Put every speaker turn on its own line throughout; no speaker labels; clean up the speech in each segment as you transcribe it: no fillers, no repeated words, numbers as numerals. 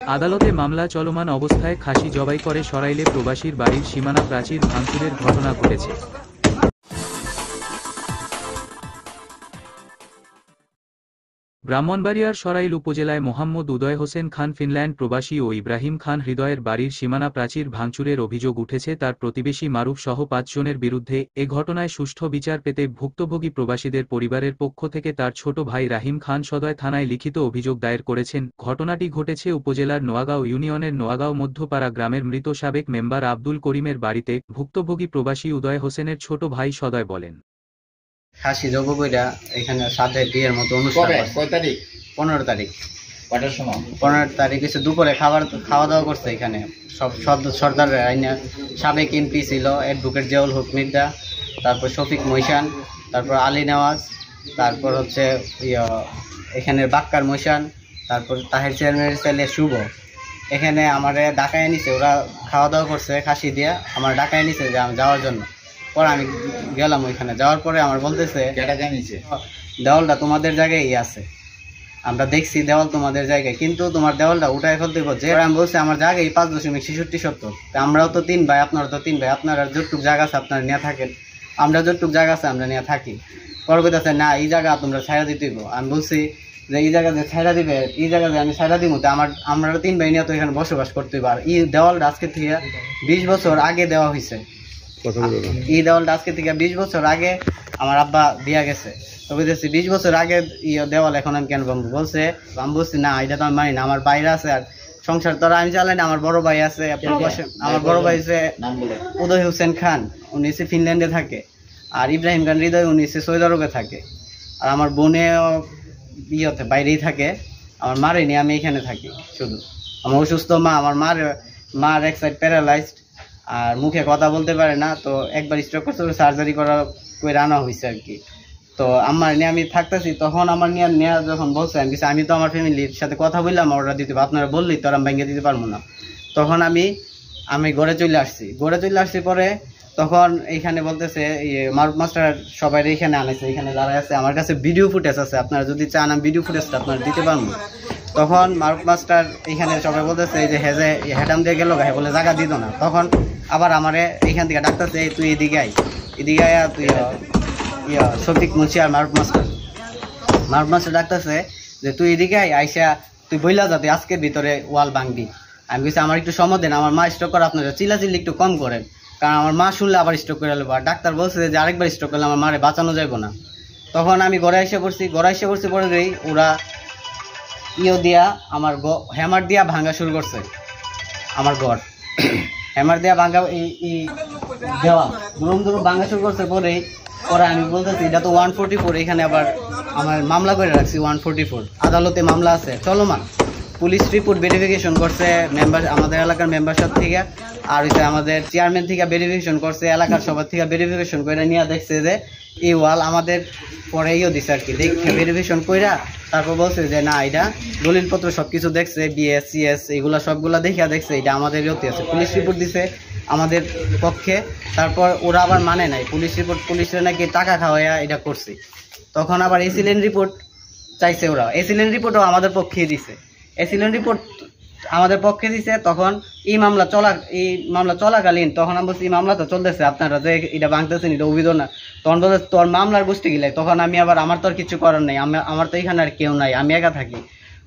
আদালতে মামলা চলমান অবস্থায় খাসি জবাই করে সরাইলে প্রবাসীর বাড়ির সীমানা প্রাচীর ভাঙচুরের ঘটনা ঘটেছে। ব্রাহ্মণবাড়িয়ার সরাইল উপজেলায় মোহাম্মদ উদয় হোসেন খান ফিনল্যান্ড প্রবাসী ও ইব্রাহিম খান হৃদয়ের বাড়ির সীমানা প্রাচীর ভাঙচুরের অভিযোগ উঠেছে তার প্রতিবেশী মারুফ সহ ৫ জনের বিরুদ্ধে। এ ঘটনায় সুষ্ঠু বিচার পেতে ভুক্তভোগী প্রবাসীদের পরিবারের পক্ষ থেকে তার ছোট ভাই রাহিম খান সদয় থানায় লিখিত অভিযোগ দায়ের করেছেন। ঘটনাটি ঘটেছে উপজেলার নোয়াগাঁও ইউনিয়নের নোয়াগাঁও মধ্যপাড়া গ্রামের মৃত সাবেক মেম্বার আব্দুল করিমের বাড়িতে। ভুক্তভোগী প্রবাসী উদয় হোসেনের ছোট ভাই সদয় বলেন,
খাসি জব কইরা এখানে সাথে বিয়ের মতো অনুষ্ঠান। কয় তারিখ? 15 তারিখ। কয়টার সময়? 15 তারিখ এসে দুপুরে খাওয়া দাওয়া করছে এখানে সব সর্দার আইনা। সাবেক এমপি ছিল অ্যাডভোকেট জিয়াউল হক মির্জা, তারপর শফিক মৈশান, তারপর আলী নেওয়াজ, তারপর হচ্ছে এখানের বাক্কার মৈশান, তারপর তাহের চেয়ারম্যানের ছেলে শুভ। এখানে আমারে ডাকায় নিছে, ওরা খাওয়া দাওয়া করছে খাসি দিয়া, আমার ডাকায় নিছে যে আমি যাওয়ার জন্য। পরে আমি গেলাম, ওইখানে যাওয়ার পরে আমার বলতেছে দেওয়ালটা তোমাদের জায়গায় আছে, আমরা দেখছি দেওয়াল তোমাদের জায়গায়, কিন্তু তোমার দেওয়ালটা উঠায় ফেলতে বলছে। আমি বলছি আমার জায়গায় 5.66 আমরাও তো 3 ভাই, আপনারা তো 3 ভাই, আপনারা যতটুক জায়গা আছে আপনারা নিয়ে থাকেন, আমরা যতটুক জায়গা আছে আমরা নিয়ে থাকি। পরে বলতেছে না এই জায়গা তোমরা ছাইড়া দিতে দিব। আমি বলছি যে এই জায়গা যে ছাইড়া দিবে, এই জায়গা যে আমি ছাইড়া দিব, আমরা 3 ভাই নিয়ে তো এখানে বসবাস করতে হইব। আর এই দেওয়ালটা আজকে থেকে 20 বছর আগে দেওয়া হয়েছে। এই দেওয়ালটা আজকে থেকে 20 বছর আগে আমার আব্বা দিয়া গেছে। তো বুঝতেছি 20 বছর আগে দেওয়াল এখন আমি কেন ভাঙবো? বলছে আমি বলছি না এটা তো আমি মানি না, আমার বাইরে আছে আর সংসার তো আমি চালাই না। আমার বড় ভাই আছে, আমার বড় ভাই হচ্ছে উদয় হোসেন খান, উনি হচ্ছে ফিনল্যান্ডে থাকে। আর ইব্রাহিম খান হৃদয়, উনি হচ্ছে সৌদি আরবে থাকে। আর আমার বোনেও বাইরেই থাকে। আমার মারে নিয়ে আমি এখানে থাকি শুধু। আমার অসুস্থ মা, আমার মার এক সাইড প্যারালাইজড, আর মুখে কথা বলতে পারে না। তো একবার স্ট্রোক করতে সার্জারি করে আনা হয়েছে আর কি। তো আমার নিয়ে আমি থাকতেছি, তখন আমার নিয়ে যখন বলছে আমি তো আমার ফ্যামিলির সাথে কথা বললাম ওরা দিতে, আপনারা বললেই তো আমি ভেঙে দিতে পারবো না। তখন আমি ঘরে চলে আসছি। পরে তখন এইখানে বলতেছে মারুফ মাস্টার সবাই এখানে আনেছে, এখানে যারা আছে আমার কাছে ভিডিও ফুটেজ আছে, আপনারা যদি চান আমি ভিডিও ফুটেজটা আপনারা দিতে পারবো। তখন মারুফ মাস্টার এখানে সবাই বলতেছে যে হেডাম দিয়ে গেল গায়ে বলে জায়গা দিত না। তখন আবার আমারে এইখান থেকে ডাকতেছে তুই এদিকে আয় তুই শফিক মুন্সি আর মারুফ মাস্টার ডাকতেছে যে তুই এদিকে আইসা তুই বইলা যাতে আজকের ভিতরে ওয়াল ভাঙবি। আমি বলছি আমার একটু সময় দেন, আমার মা স্ট্রোক করে, আপনারা চিল্লাচিল্লি একটু কম করেন, কারণ আমার মা শুনলে আবার স্ট্রোক করে নেবো। আর ডাক্তার বলছে যে আরেকবার স্ট্রোক করলে আমার মারে বাঁচানো যাইব না। তখন আমি ঘরে এসে পড়ছি পরে ওরা দিয়া আমার হ্যামার দিয়া ভাঙা শুরু করছে আমার ঘর। হ্যামার দিয়া ভাঙা এই দেওয়াল দুরুম ভাঙা শুরু করছে। পরে আমি বলতেছি এটা তো 144, এখানে আবার আমার মামলা করে রাখছি 144, আদালতে মামলা আছে চলমান। পুলিশ রিপোর্ট ভেরিফিকেশন করছে আমাদের এলাকার মেম্বারশিপ থেকে, আর হচ্ছে আমাদের চেয়ারম্যান থেকে ভেরিফিকেশন করছে, এলাকার সবার থেকে ভেরিফিকেশন করে নিয়ে দেখছে যে এই ওয়াল আমাদের পরে দিছে আর কি। দেখে ভেরিফিকেশন কইরা তারপর বলছে যে না এটা দলিলপত্র সবকিছু দেখছে, বিএস সিএস এগুলা সবগুলা দেখছে এটা আমাদের ইয়তে আছে। পুলিশ রিপোর্ট দিছে আমাদের পক্ষে। তারপর ওরা আবার মানে নাই পুলিশের নাকি টাকা খাওয়াইয়া এটা করছে। তখন আবার এসিলেন্ট রিপোর্ট চাইছে ওরা, এসিলেন্ট রিপোর্টও আমাদের পক্ষে দিছে। এসিলেন্ট রিপোর্ট আমাদের পক্ষে দিছে। তখন এই মামলা চলাকালীন তখন আমি বলছি এই মামলা তো চলতেছে, আপনারা যে এটা ভাঙতেছেন এটা অভিযোগ না। তখন বলছে তোর মামলার গোষ্ঠী গিলে। তখন আমি আবার আমার তো আর কিছু করার নেই, আমার তো এখানে আর কেউ নাই, আমি একা থাকি,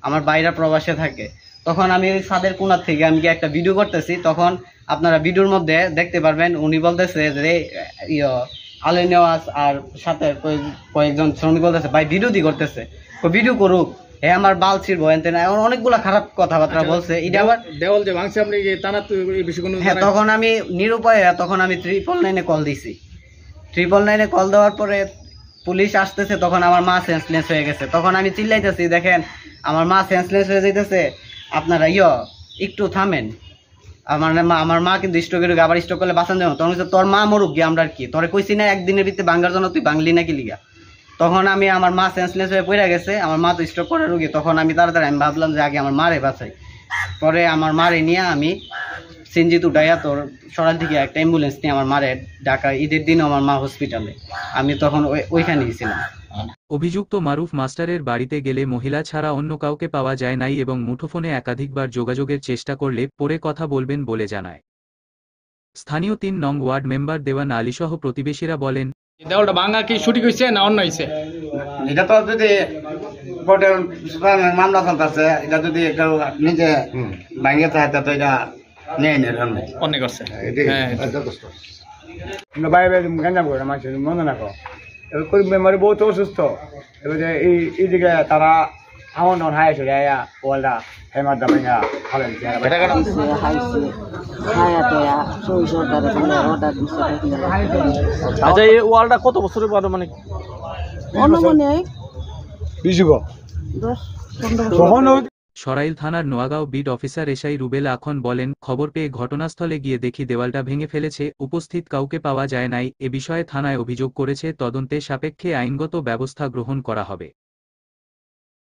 আমার বাইরে প্রবাসে থাকে। তখন আমি ওই ছাদের কোণার থেকে আমি একটা ভিডিও করতেছি, তখন আপনারা ভিডিওর মধ্যে দেখতে পারবেন উনি বলতেছে যে আলী নেওয়াজ আর সাথে কয়েকজন শ্রমিক বলতেছে ভাই ভিডিও করতেছে, ভিডিও করুক, হ্যাঁ আমার বাল ছিড়বো এনতে না, অনেকগুলা খারাপ কথাবার্তা বলছে। এটা আবার দেওয়াল যে ভাঙছে আপনি হ্যাঁ। তখন আমি নিরুপায়, তখন আমি 999 কল দিছি। 999 কল দেওয়ার পরে পুলিশ আসতেছে, তখন আমার মা সেন্সলেস হয়ে গেছে। তখন আমি চিল্লাইতেছি দেখেন আমার মা সেন্সলেস হয়ে যাইতেছে, আপনারা একটু থামেন। আমার মা কিন্তু স্ট্রোকের আবার স্ট্রোক করলে বাঁচান যাবো। তখন তোর মা মরুক গিয়ে আমরা কি তোরে কইছি না একদিনের ভিতরে ভাঙ্গার জন্য, তুই ভাঙলি নাকি লিগা। তখন আমার মা সেন্সলেস হয়ে পড়ে গেছে, আমার মা তো স্ট্রোক করে রুগী। তখন আমি তাড়াতাড়ি আমি ভাবলাম যে আগে আমার মারে বাঁচাই। পরে আমার মারে নিয়ে আমি সিনজিত উঠাইয়া তোর সরাল থেকে একটা অ্যাম্বুলেন্স নিয়ে আমার মারে ঢাকা ঈদের দিন আমার মা হসপিটালে, আমি তখন ওইখানে গেছিলাম।
অভিযুক্ত মারুফ মাস্টারের বাড়িতে গেলে মহিলা ছাড়া অন্য কাউকে পাওয়া যায় নাই এবং মুঠোফোনে একাধিকবার যোগাযোগের চেষ্টা করলে পরে কথা বলবেন বলে জানায়। স্থানীয় ৩ নং ওয়ার্ড মেম্বার দেওয়ান আলীসহ প্রতিবেশীরা বলেন,
দেওয়ালটা ভাঙা কি শুটিং হয়েছে না অন্য হয়েছে?
এটা তো যদি কোর্টের মামলা চলতেছে, এটা যদি কেউ নিজে ভাঙিয়ে থাকে তো এটা নেই
অনেক করছে।
বাইরে গঞ্জাম করে মানুষের মনে রাখো, এবার করিম মেম্বারে বহুত অসুস্থ, এবার এইদিকে তারা আমার নন হাই আসলে ওয়ালটা হেমার দাম ভালো
আচ্ছা, এই ওয়ালটা কত বছরের পর মানে
সরাইল থানার Noagaon beat officer SI Rubel আখন বলেন, খবর পেয়ে ঘটনাস্থলে গিয়ে দেখি দেওয়ালটা ভেঙে ফেলেছে, উপস্থিত কাউকে পাওয়া যায় নাই। এ বিষয়ে থানায় অভিযোগ করেছে, তদন্তে সাপেক্ষে আইনগত ব্যবস্থা গ্রহণ করা হবে।